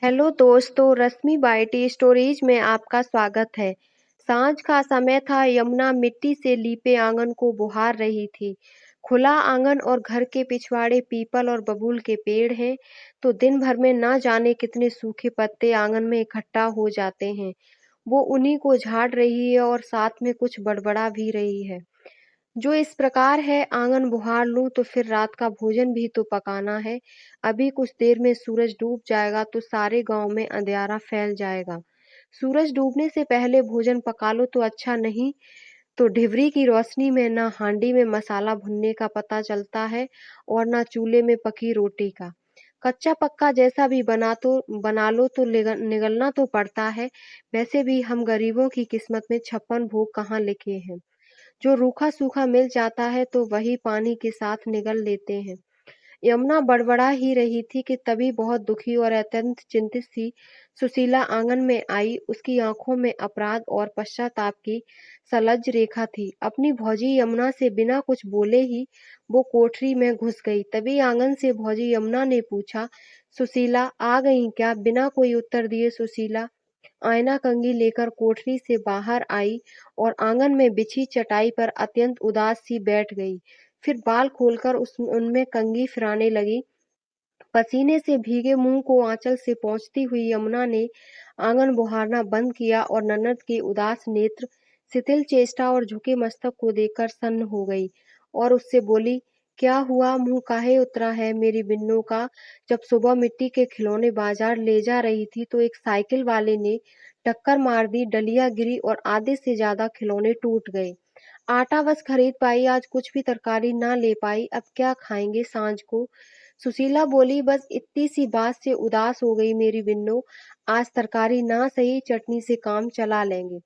Hello दोस्तों, रश्मि बाइटी stories में आपका स्वागत है। सांझ का समय था। यमुना मिट्टी से लीपे आंगन को बुहार रही थी। खुला आंगन और घर के पिछवाड़े पीपल और बबूल के पेड़ हैं, तो दिन भर में ना जाने कितने सूखे पत्ते आंगन में इकट्ठा हो जाते हैं। वो उन्हीं को झाड़ रही है और साथ में कुछ बड़बड़ा भी रही है। जो इस प्रकार है, आंगन बुहार लूं तो फिर रात का भोजन भी तो पकाना है। अभी कुछ देर में सूरज डूब जाएगा तो सारे गांव में अंधियारा फैल जाएगा। सूरज डूबने से पहले भोजन पका लो तो अच्छा नहीं, तो ढिबरी की रोशनी में ना हांडी में मसाला भुनने का पता चलता है और ना चूल्हे में पकी रोटी का। कच्चा पक्का जैसा भी बना लो तो निगलना तो पड़ता है। वैसे भी हम गरीबों की किस्मत में 56 भोग कहाँ लिखे हैं। जो रूखा सूखा मिल जाता है तो वही पानी के साथ निगल लेते हैं। यमुना बड़बड़ा ही रही थी कि तभी बहुत दुखी और अत्यंत चिंतित सी सुशीला आंगन में आई। उसकी आंखों में अपराध और पश्चाताप की सलज रेखा थी। अपनी भौजी यमुना से बिना कुछ बोले ही वो कोठरी में घुस गई। तभी आंगन से भौजी यमुना ने पूछा, सुशीला आ गई क्या? बिना कोई उत्तर दिए सुशीला आईना कंघी लेकर कोठरी से बाहर आई और आंगन में बिछी चटाई पर अत्यंत उदास सी बैठ गई। फिर बाल खोलकर उनमें कंघी फिराने लगी। पसीने से भीगे मुंह को आंचल से पोंछती हुई यमुना ने आंगन बुहारना बंद किया और ननद के उदास नेत्र, शिथिल चेष्टा और झुके मस्तक को देखकर सन्न हो गई और उससे बोली, क्या हुआ? मुंह काहे उतरा है मेरी बिन्नों का? जब सुबह मिट्टी के खिलौने बाजार ले जा रही थी तो एक साइकिल वाले ने टक्कर मार दी, डलिया गिरी और आधे से ज्यादा खिलौने टूट गए। आटा बस खरीद पाई, आज कुछ भी तरकारी ना ले पाई। अब क्या खाएंगे सांझ को? सुशीला बोली, बस इतनी सी बात से उदास हो गई मेरी बिन्नो। आज तरकारी ना सही, चटनी से काम चला लेंगे।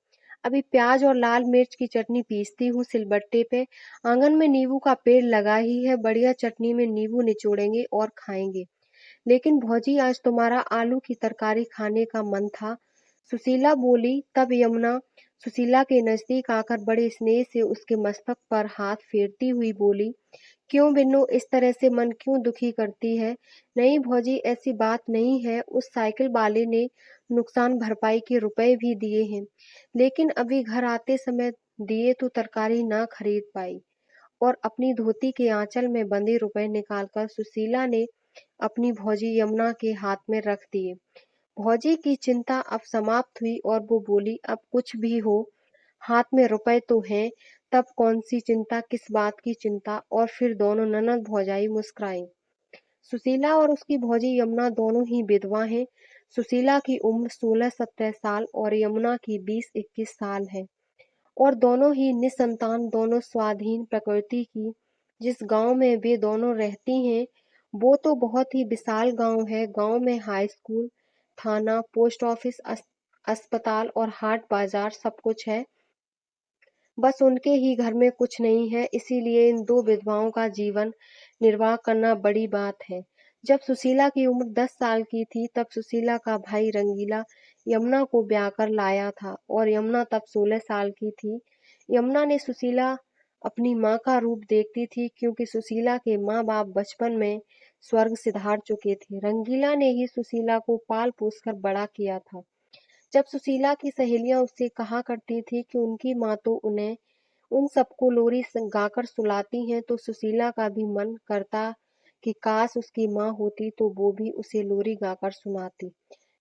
अभी प्याज और लाल मिर्च की चटनी पीसती हूँ सिलबट्टे पे। आंगन में नींबू का पेड़ लगा ही है, बढ़िया चटनी में नींबू निचोड़ेंगे और खाएंगे। लेकिन भौजी, आज तुम्हारा आलू की तरकारी खाने का मन था। सुशीला बोली। तब यमुना सुशीला के नजदीक आकर बड़े स्नेह से उसके मस्तक पर हाथ फेरती हुई बोली, क्यों बिन्नू इस तरह से मन क्यों दुखी करती है? नहीं भौजी, ऐसी बात नहीं है। उस साइकिल वाले ने नुकसान भरपाई के रुपए भी दिए हैं, लेकिन अभी घर आते समय दिए तो तरकारी ना खरीद पाई। और अपनी धोती के आंचल में बंधे रुपए निकालकर सुशीला ने अपनी भौजी यमुना के हाथ में रख दिए। भौजी की चिंता अब समाप्त हुई और वो बोली, अब कुछ भी हो, हाथ में रुपए तो हैं, तब कौन सी चिंता, किस बात की चिंता? और फिर दोनों ननद भौजाई मुस्कुराई। सुशीला और उसकी भौजी यमुना दोनों ही विधवा हैं। सुशीला की उम्र 16-17 साल और यमुना की 20-21 साल है और दोनों ही निसंतान, दोनों स्वाधीन प्रकृति की। जिस गांव में वे दोनों रहती हैं वो तो बहुत ही विशाल गांव है। गांव में हाई स्कूल, थाना, पोस्ट ऑफिस, अस्पताल और हाट बाजार सब कुछ है। बस उनके ही घर में कुछ नहीं है, इसीलिए इन दो विधवाओं का जीवन निर्वाह करना बड़ी बात है। जब सुशीला की उम्र 10 साल की थी तब सुशीला का भाई रंगीला यमुना को ब्याह कर लाया था और यमुना तब 16 साल की थी। यमुना ने सुशीला अपनी माँ का रूप देखती थी, क्योंकि सुशीला के माँ बाप बचपन में स्वर्ग सिधार चुके थे। रंगीला ने ही सुशीला को पाल पोस कर बड़ा किया था। जब सुशीला की सहेलियां उससे कहा करती थी कि उनकी माँ तो उन्हें उन सबको लोरी गाकर सुलाती हैं, तो सुशीला का भी मन करता कि काश उसकी माँ होती तो वो भी उसे लोरी गाकर सुनाती।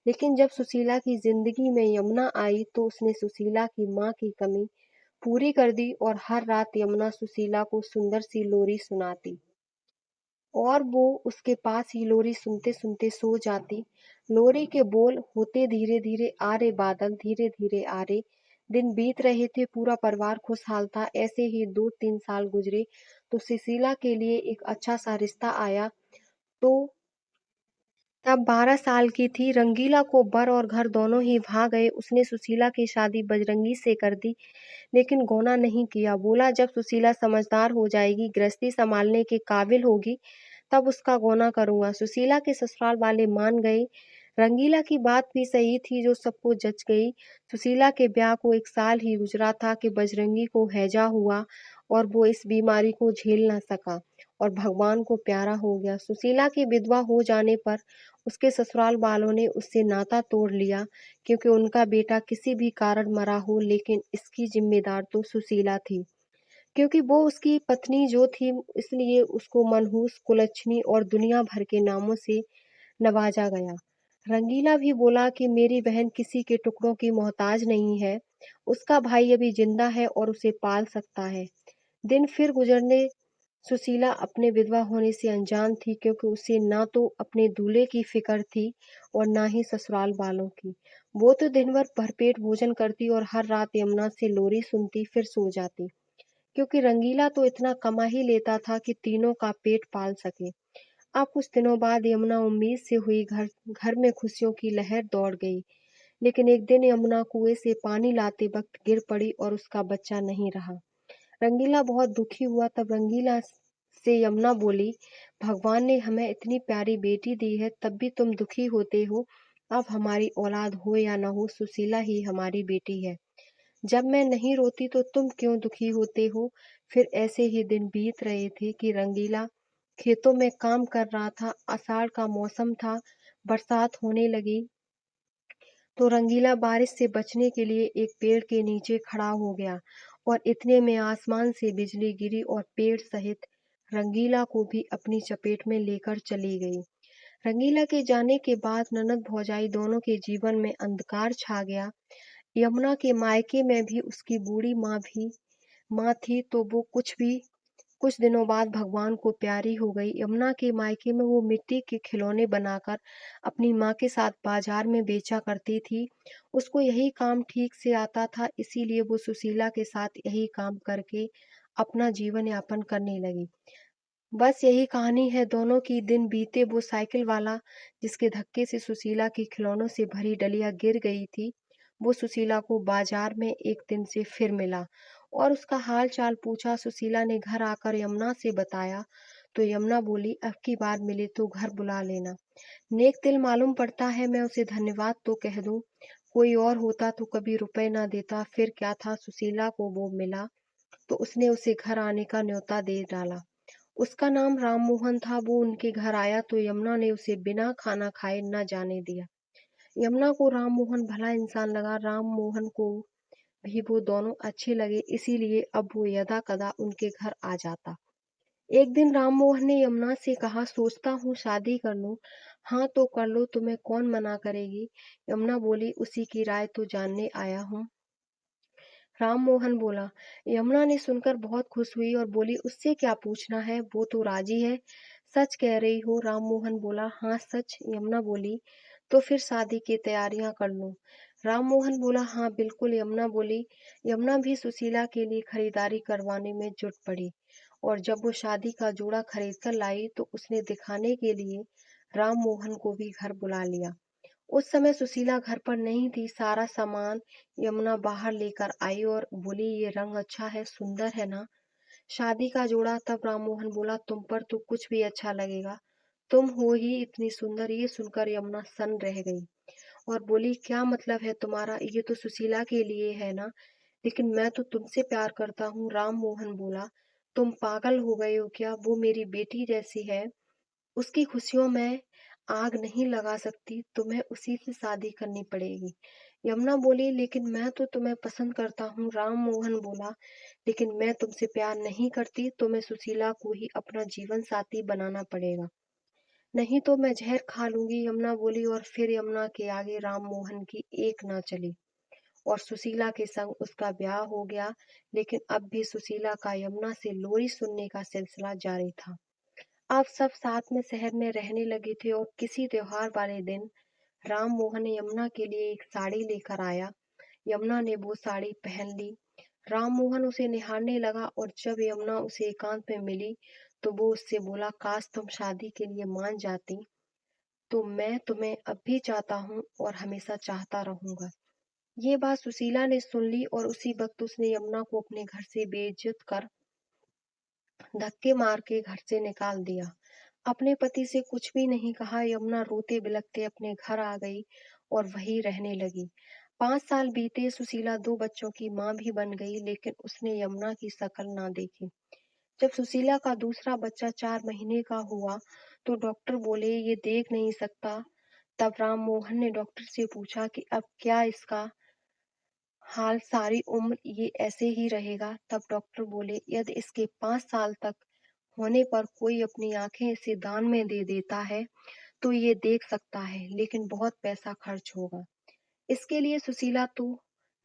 लेकिन जब सुशीला की जिंदगी में यमुना आई तो उसने सुशीला की माँ की कमी पूरी कर दी और हर रात यमुना सुशीला को सुंदर सी लोरी सुनाती और वो उसके पास ही लोरी सुनते सुनते सो जाती। लोरी के बोल होते, धीरे धीरे आ रे बादल, धीरे धीरे आ रे। दिन बीत रहे थे, पूरा परिवार खुशहाल था। ऐसे ही 2-3 साल गुजरे तो सुशीला के लिए एक अच्छा सा रिश्ता आया। तो तब 12 साल की थी। रंगीला को बर और घर दोनों ही भा गए। उसने सुशीला की शादी बजरंगी से कर दी, लेकिन गौना नहीं किया। बोला, जब सुशीला समझदार हो जाएगी, गृहस्थी संभालने के काबिल होगी, तब उसका गौना करूंगा। सुशीला के ससुराल वाले मान गए। रंगीला की बात भी सही थी, जो सबको जच गई। सुशीला के ब्याह को 1 साल ही गुजरा था कि बजरंगी को हैजा हुआ और वो इस बीमारी को झेल न सका और भगवान को प्यारा हो गया। सुशीला की विधवा हो जाने पर उसके ससुराल वालों ने उससे नाता तोड़ लिया, क्योंकि उनका बेटा किसी भी कारण मरा हो, लेकिन इसकी जिम्मेदार तो सुशीला थी, क्योंकि वो उसकी पत्नी जो थी, इसलिए उसको मनहूस, कुलच्छनी और दुनिया भर के नामों से नवाजा गया। रंगीला भी बोला कि मेरी बहन किसी के टुकड़ों की मोहताज नहीं है, उसका भाई अभी जिंदा है और उसे पाल सकता है। दिन फिर गुजरने सुशीला अपने विधवा होने से अनजान थी, क्योंकि उसे ना तो अपने दूल्हे की फिक्र थी और ना ही ससुराल वालों की। वो तो दिन भर भरपेट भोजन करती और हर रात यमुना से लोरी सुनती, फिर सो जाती, क्योंकि रंगीला तो इतना कमा ही लेता था कि तीनों का पेट पाल सके। अब कुछ दिनों बाद यमुना उम्मीद से हुई घर घर में खुशियों की लहर दौड़ गई। लेकिन एक दिन यमुना कुएं से पानी लाते वक्त गिर पड़ी और उसका बच्चा नहीं रहा। रंगीला बहुत दुखी हुआ। तब रंगीला से यमुना बोली, भगवान ने हमें इतनी प्यारी बेटी दी है, तब भी तुम दुखी होते हो। अब हमारी औलाद हो या न हो, सुशीला ही हमारी बेटी है। जब मैं नहीं रोती तो तुम क्यों दुखी होते हो? फिर ऐसे ही दिन बीत रहे थे कि रंगीला खेतों में काम कर रहा था। आषाढ़ का मौसम था, बरसात होने लगी, तो रंगीला बारिश से बचने के लिए एक पेड़ के नीचे खड़ा हो गया, और इतने में आसमान से बिजली गिरी और पेड़ सहित रंगीला को भी अपनी चपेट में लेकर चली गई। रंगीला के जाने के बाद ननद भौजाई दोनों के जीवन में अंधकार छा गया। यमुना के मायके में भी उसकी बूढ़ी माँ थी, तो वो कुछ दिनों बाद भगवान को प्यारी हो गई। यमुना के मायके में वो मिट्टी के खिलौने बनाकर अपनी माँ के साथ बाजार में बेचा करती थी। उसको यही काम ठीक से आता था, इसीलिए वो सुशीला के साथ यही काम करके अपना जीवन यापन करने लगी। बस यही कहानी है दोनों की। दिन बीते, वो साइकिल वाला जिसके धक्के से सुशीला की खिलौनों से भरी डलिया गिर गई थी, वो सुशीला को बाजार में एक दिन से फिर मिला और उसका हाल चाल पूछा। सुशीला ने घर आकर यमुना से बताया, तो यमुना बोली, अब की बार मिले तो घर बुला लेना। नेक दिल मालूम पड़ता है, मैं उसे धन्यवाद तो कह दूं। कोई और होता तो कभी रुपए ना देता। फिर क्या था, सुशीला को वो मिला तो उसने उसे घर आने का न्योता दे डाला। उसका नाम राममोहन था। वो उनके घर आया तो यमुना ने उसे बिना खाना खाए न जाने दिया। यमुना को राममोहन भला इंसान लगा, राममोहन को भी वो दोनों अच्छे लगे, इसीलिए अब वो यदा कदा उनके घर आ जाता। एक दिन राममोहन ने यमुना से कहा, सोचता हूँ शादी कर लूं। हाँ तो कर लो, तुम्हें कौन मना करेगी? यमुना बोली, उसी की राय तो जानने आया हूँ। राममोहन बोला। यमुना ने सुनकर बहुत खुश हुई और बोली, उससे क्या पूछना है, वो तो राजी है। सच कह रही हो? राममोहन बोला, हाँ सच। यमुना बोली, तो फिर शादी की तैयारियां कर लूं। राममोहन बोला, हाँ बिल्कुल। यमुना बोली। यमुना भी सुशीला के लिए खरीदारी करवाने में जुट पड़ी, और जब वो शादी का जोड़ा खरीद कर लाई तो उसने दिखाने के लिए राममोहन को भी घर बुला लिया। उस समय सुशीला घर पर नहीं थी। सारा सामान यमुना बाहर लेकर आई और बोली, ये रंग अच्छा है, सुंदर है ना? शादी का जोड़ा। तब राममोहन बोला, तुम पर तो कुछ भी अच्छा लगेगा, तुम हो ही इतनी सुंदर। ये सुनकर यमुना सन्न रह गई और बोली, क्या मतलब है तुम्हारा? ये तो सुशीला के लिए है ना? लेकिन मैं तो तुमसे प्यार करता हूँ। राममोहन बोला, तुम पागल हो गए हो क्या? वो मेरी बेटी जैसी है, उसकी खुशियों में आग नहीं लगा सकती, तुम्हें उसी से शादी करनी पड़ेगी। यमुना बोली, लेकिन मैं तो तुम्हें पसंद करता हूँ। राम मोहन बोला, लेकिन मैं तुमसे प्यार नहीं करती, तुम्हें सुशीला को ही अपना जीवन साथी बनाना पड़ेगा, नहीं तो मैं जहर खा लूंगी। यमुना बोली, और फिर यमुना के आगे राम मोहन की एक ना चली और सुशीला के संग उसका ब्याह हो गया। लेकिन अब भी सुशीला का यमुना से लोरी सुनने का सिलसिला जारी था। अब सब साथ में शहर में रहने लगे थे, और किसी त्योहार वाले दिन राम मोहन यमुना के लिए एक साड़ी लेकर आया। यमुना ने वो साड़ी पहन ली। राम मोहन उसे निहारने लगा, और जब यमुना उसे एकांत में मिली तो वो उससे बोला, काश तुम शादी के लिए मान जाती, तो मैं तुम्हें अब भी चाहता हूँ और हमेशा चाहता रहूंगा। ये बात सुशीला ने सुन ली, और उसी वक्त उसने यमुना को अपने घर से बेइज्जत कर धक्के मार के घर से निकाल दिया। अपने पति से कुछ भी नहीं कहा, यमुना रोते बिलखते अपने घर आ गई और वहीं रहने लगी। 5 साल बीते, सुशीला 2 बच्चों की माँ भी बन गई, लेकिन उसने यमुना की शकल ना देखी। जब सुशीला का दूसरा बच्चा 4 महीने का हुआ, तो डॉक्टर बोले ये देख नहीं सकता। तब राम मोहन ने डॉक्टर से पूछा कि अब क्या इसका हाल सारी उम्र ये ऐसे ही रहेगा? तब डॉक्टर बोले यदि इसके 5 साल तक होने पर कोई अपनी आंखें इसे दान में दे देता है, तो ये देख सकता है, लेकिन बहुत पैसा खर्च होगा। इसके लिए सुशीला तो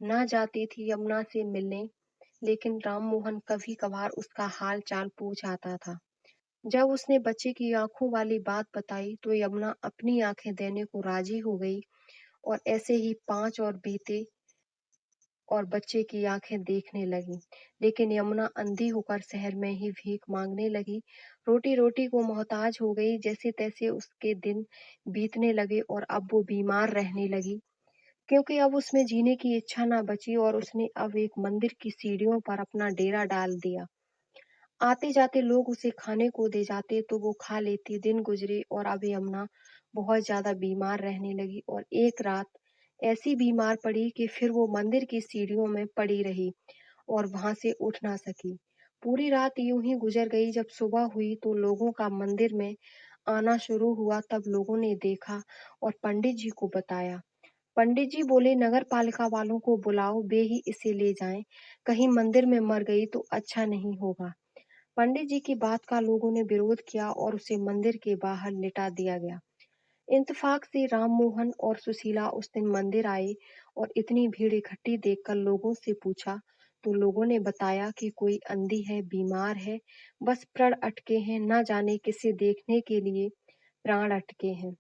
ना जाती थी यमुना से मिलने, लेकिन राममोहन कभी-कभार उसका हाल-चाल पूछ आता था। जब उसने बच्चे की आंखों वाली बात बताई, तो यमुना अपनी आंखें देने को राजी हो गई और ऐसे ही 5 और बीते और बच्चे की आंखें देखने लगी। लेकिन यमुना अंधी होकर शहर में ही भीख मांगने लगी। रोटी-रोटी को मोहताज हो गई। जैसे-तैसे उसके दिन बीतने लगे और अब वो बीमार रहने लगी, क्योंकि अब उसमें जीने की इच्छा ना बची और उसने अब एक मंदिर की सीढ़ियों पर अपना डेरा डाल दिया। आते-जाते लोग उसे खाने को दे जाते तो वो खा लेती। दिन गुजरे और अब यमुना बहुत ज़्यादा बीमार रहने लगी और एक रात ऐसी बीमार पड़ी कि फिर वो मंदिर की सीढ़ियों में पड़ी रही और वहां से उठ ना सकी। पूरी रात यूं ही गुजर गई। जब सुबह हुई तो लोगों का मंदिर में आना शुरू हुआ। तब लोगों ने देखा और पंडित जी को बताया। पंडित जी बोले नगर पालिका वालों को बुलाओ, वे ही इसे ले जाएं। कहीं मंदिर में मर गई तो अच्छा नहीं होगा। पंडित जी की बात का लोगों ने विरोध किया और उसे मंदिर के बाहर लिटा दिया गया। इत्तेफाक से राममोहन और सुशीला उस दिन मंदिर आए और इतनी भीड़ इकट्ठी देखकर लोगों से पूछा, तो लोगों ने बताया कि कोई अंधी है, बीमार है, बस प्रण अटके हैं, न जाने किसे देखने के लिए प्राण अटके हैं।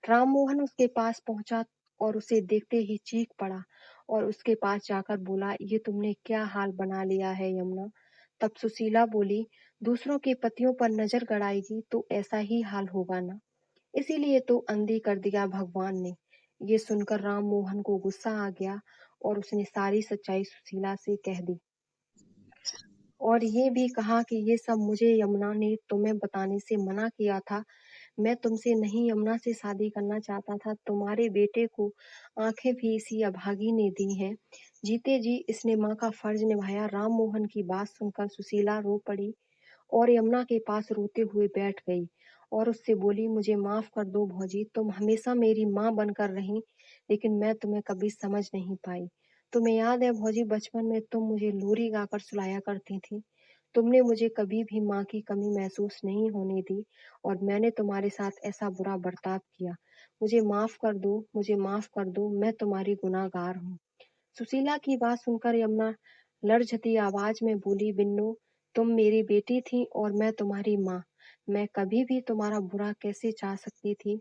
राममोहन उसके पास पहुंचा और उसे देखते ही चीख पड़ा और उसके पास जाकर बोला, ये तुमने क्या हाल बना लिया है यमुना? तब सुशीला बोली, दूसरों के पतियों पर नजर गड़ाएगी तो ऐसा ही हाल होगा ना, इसीलिए तो अंधी कर दिया भगवान ने। ये सुनकर राम मोहन को गुस्सा आ गया और उसने सारी सच्चाई सुशीला से कह दी और ये भी कहा कि ये सब मुझे यमुना ने तुम्हें बताने से मना किया था। मैं तुमसे नहीं यमुना से शादी करना चाहता था। तुम्हारे बेटे को आंखें भी इसी अभागी ने दी हैं। जीते जी इसने माँ का फर्ज निभाया। राम मोहन की बात सुनकर सुशीला रो पड़ी और यमुना के पास रोते हुए बैठ गई और उससे बोली, मुझे माफ कर दो भौजी, तुम हमेशा मेरी माँ बनकर रही, लेकिन मैं तुम्हें कभी समझ नहीं पाई। तुम्हें याद है भौजी, बचपन में तुम मुझे लोरी गाकर सुलाया करती थी। तुमने मुझे कभी भी माँ की कमी महसूस नहीं होने दी और मैंने तुम्हारे साथ ऐसा बुरा बर्ताव किया। मुझे माफ कर दो, मुझे माफ कर दो, मैं तुम्हारी गुनाहगार हूँ। सुशीला की बात सुनकर यमुना लड़झती आवाज में बोली, बिन्नू, तुम मेरी बेटी थी और मैं तुम्हारी माँ। मैं कभी भी तुम्हारा बुरा कैसे चाह सकती थी?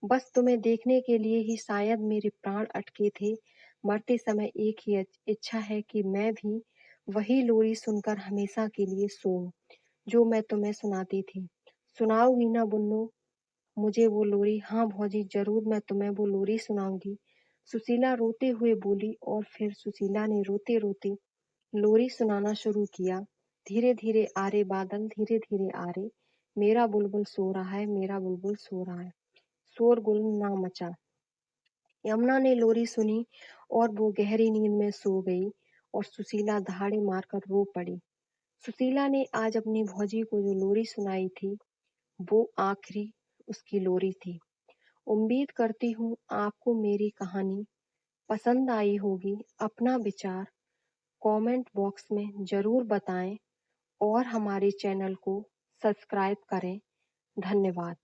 बस तुम्हें देखने के लिए ही शायद मेरे प्राण अटके थे। मरते समय एक ही इच्छा है कि मैं भी वही लोरी सुनकर हमेशा के लिए सोऊं, जो मैं तुम्हें सुनाती थी। सुनाओगी ना बुन्नू मुझे वो लोरी? हाँ भौजी, जरूर मैं तुम्हें वो लोरी सुनाऊंगी। सुशीला रोते हुए बोली और फिर सुशीला ने रोते रोते लोरी सुनाना शुरू किया। धीरे धीरे आ रे बादल, धीरे धीरे आ रे, मेरा बुलबुल सो रहा है, मेरा बुलबुल सो रहा है, शोरगुल ना मचा। यमुना ने लोरी सुनी और वो गहरी नींद में सो गई और सुशीला दहाड़े मारकर रो पड़ी। सुशीला ने आज अपनी भौजी को जो लोरी सुनाई थी, वो आखिरी उसकी लोरी थी। उम्मीद करती हूँ आपको मेरी कहानी पसंद आई होगी। अपना विचार कमेंट बॉक्स में जरूर बताएं और हमारे चैनल को सब्सक्राइब करें। धन्यवाद।